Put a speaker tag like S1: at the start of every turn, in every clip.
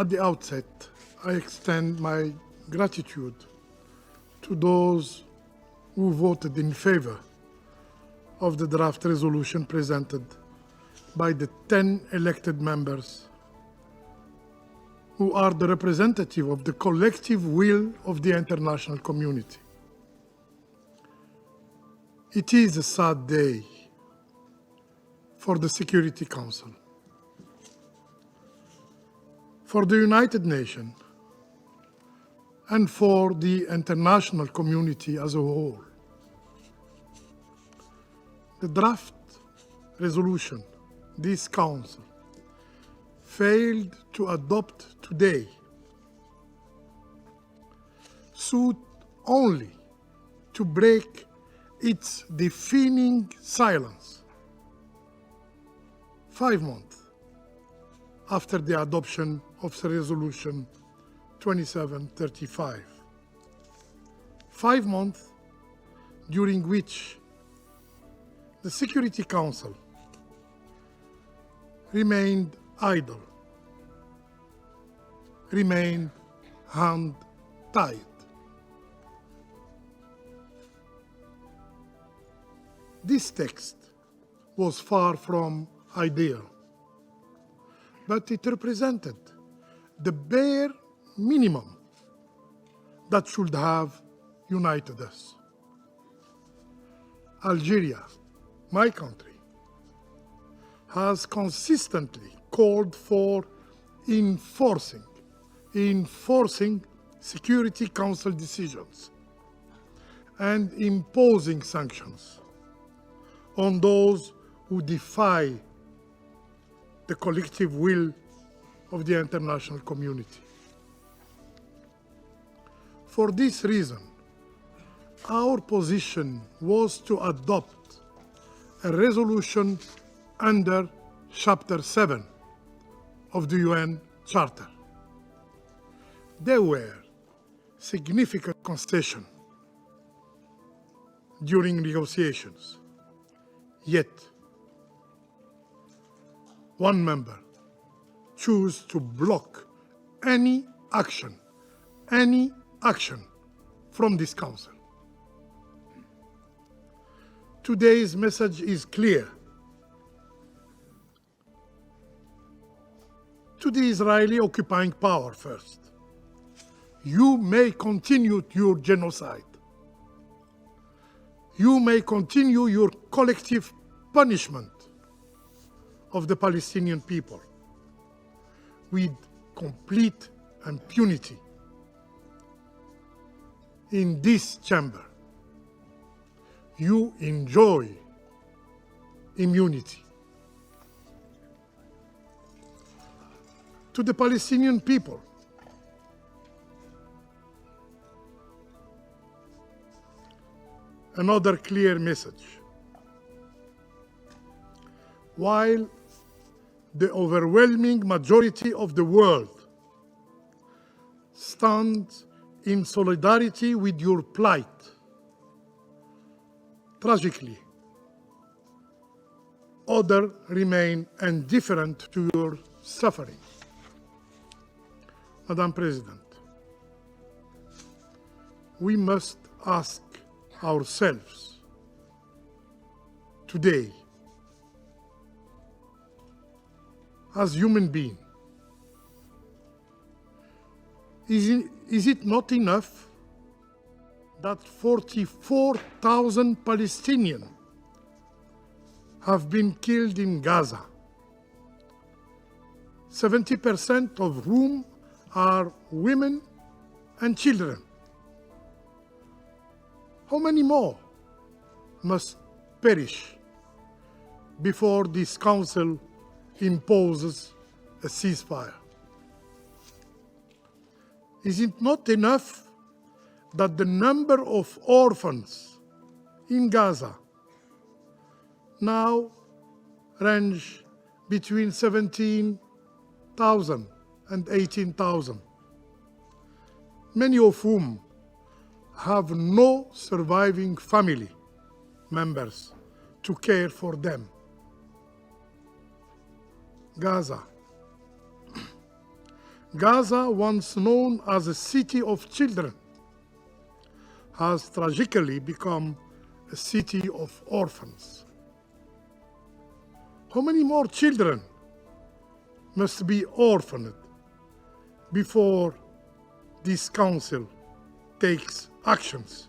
S1: At the outset, I extend my gratitude to those who voted in favor of the draft resolution presented by the 10 elected members who are the representative of the collective will of the international community. It is a sad day for the Security Council, for the United Nations, and for the international community as a whole. The draft resolution this Council failed to adopt today sought only to break its deafening silence 5 months after the adoption of the Resolution 2735. 5 months during which the Security Council remained idle, remained hand-tied. This text was far from ideal, but it represented the bare minimum that should have united us. Algeria, my country, has consistently called for enforcing Security Council decisions and imposing sanctions on those who defy the collective will of the international community. For this reason, our position was to adopt a resolution under Chapter 7 of the UN Charter. There were significant concessions during negotiations, yet one member chose to block any action from this Council. Today's message is clear. To the Israeli occupying power first, you may continue your genocide. You may continue your collective punishment of the Palestinian people with complete impunity. In this chamber, you enjoy immunity. To the Palestinian people, another clear message. While the overwhelming majority of the world stands in solidarity with your plight, tragically, others remain indifferent to your suffering. Madam President, we must ask ourselves today, as human beings, is it not enough that 44,000 Palestinians have been killed in Gaza, 70% of whom are women and children? How many more must perish before this Council imposes a ceasefire? Is it not enough that the number of orphans in Gaza now range between 17,000 and 18,000, many of whom have no surviving family members to care for them? Gaza, once known as a city of children, has tragically become a city of orphans. How many more children must be orphaned before this council takes actions?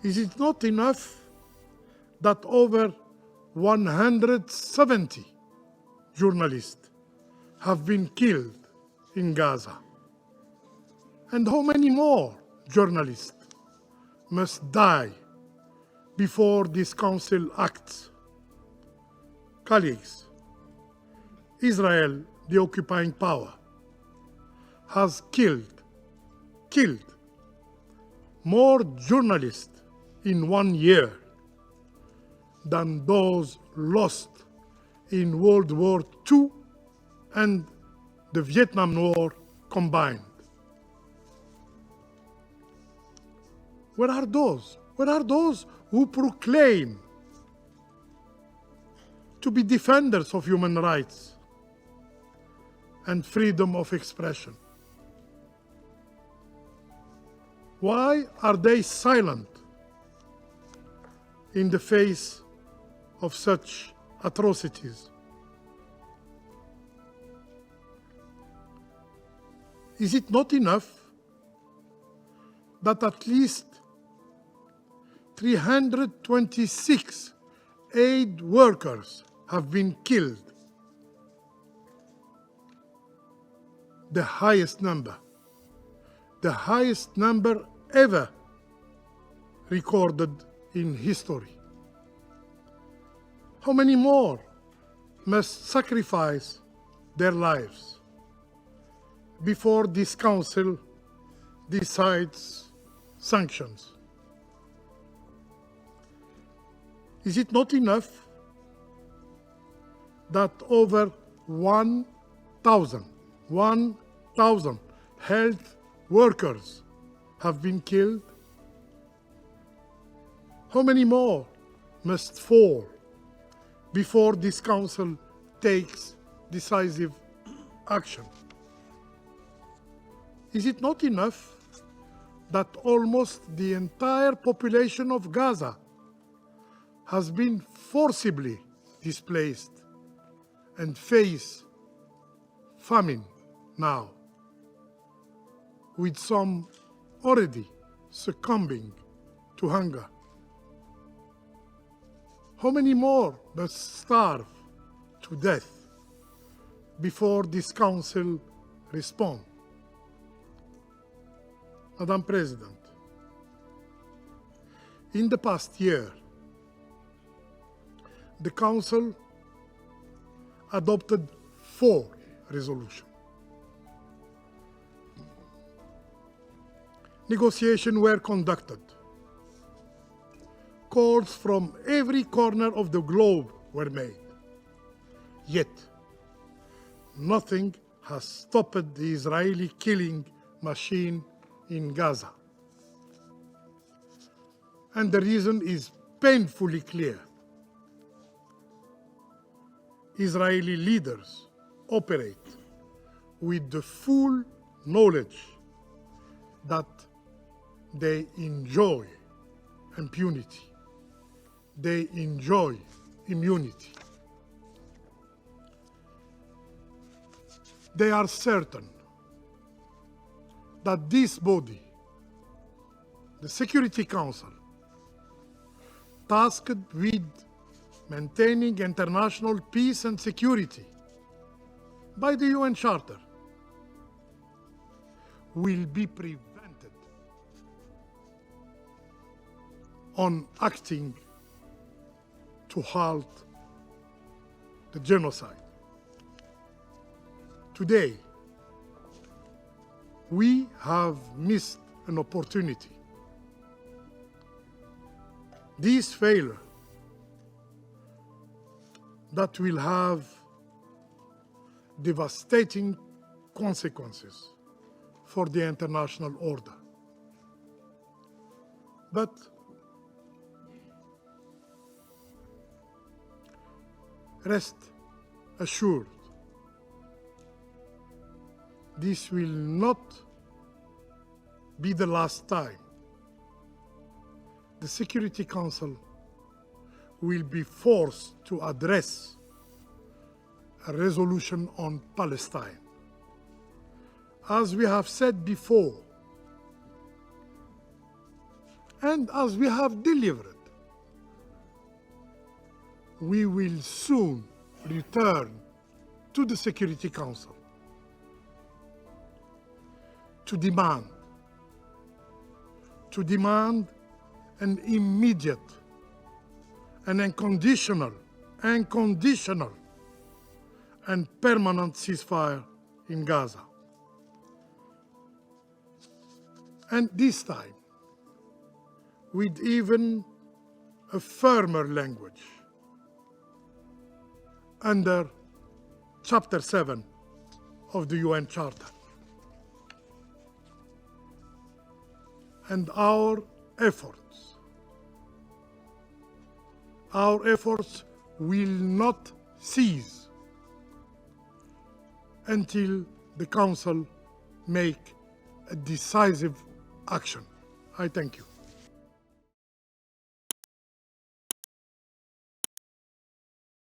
S1: Is it not enough that over 170 journalists have been killed in Gaza? And how many more journalists must die before this council acts? Colleagues, Israel, the occupying power, has killed more journalists in 1 year than those lost in World War II and the Vietnam War combined. Where are those? Where are those who proclaim to be defenders of human rights and freedom of expression? Why are they silent in the face of such atrocities? Is it not enough that at least 326 aid workers have been killed? The highest number ever recorded in history. How many more must sacrifice their lives before this council decides sanctions? Is it not enough that over 1,000 health workers have been killed? How many more must fall before this council takes decisive action? Is it not enough that almost the entire population of Gaza has been forcibly displaced and face famine now, with some already succumbing to hunger? How many more must starve to death before this council responds? Madam President, in the past year, the Council adopted 4 resolutions. Negotiations were conducted. Calls from every corner of the globe were made. Yet, nothing has stopped the Israeli killing machine in Gaza. And the reason is painfully clear. Israeli leaders operate with the full knowledge that they enjoy impunity. They enjoy immunity. They are certain that this body, the Security Council, tasked with maintaining international peace and security by the UN Charter, will be prevented on acting to halt the genocide. Today, we have missed an opportunity. This failure that will have devastating consequences for the international order. But rest assured, this will not be the last time the Security Council will be forced to address a resolution on Palestine. As we have said before, and as we have delivered, we will soon return to the Security Council to demand an immediate and unconditional and permanent ceasefire in Gaza. And this time, with even a firmer language, under Chapter 7 of the UN Charter. And our efforts will not cease until the Council make a decisive action. I thank you.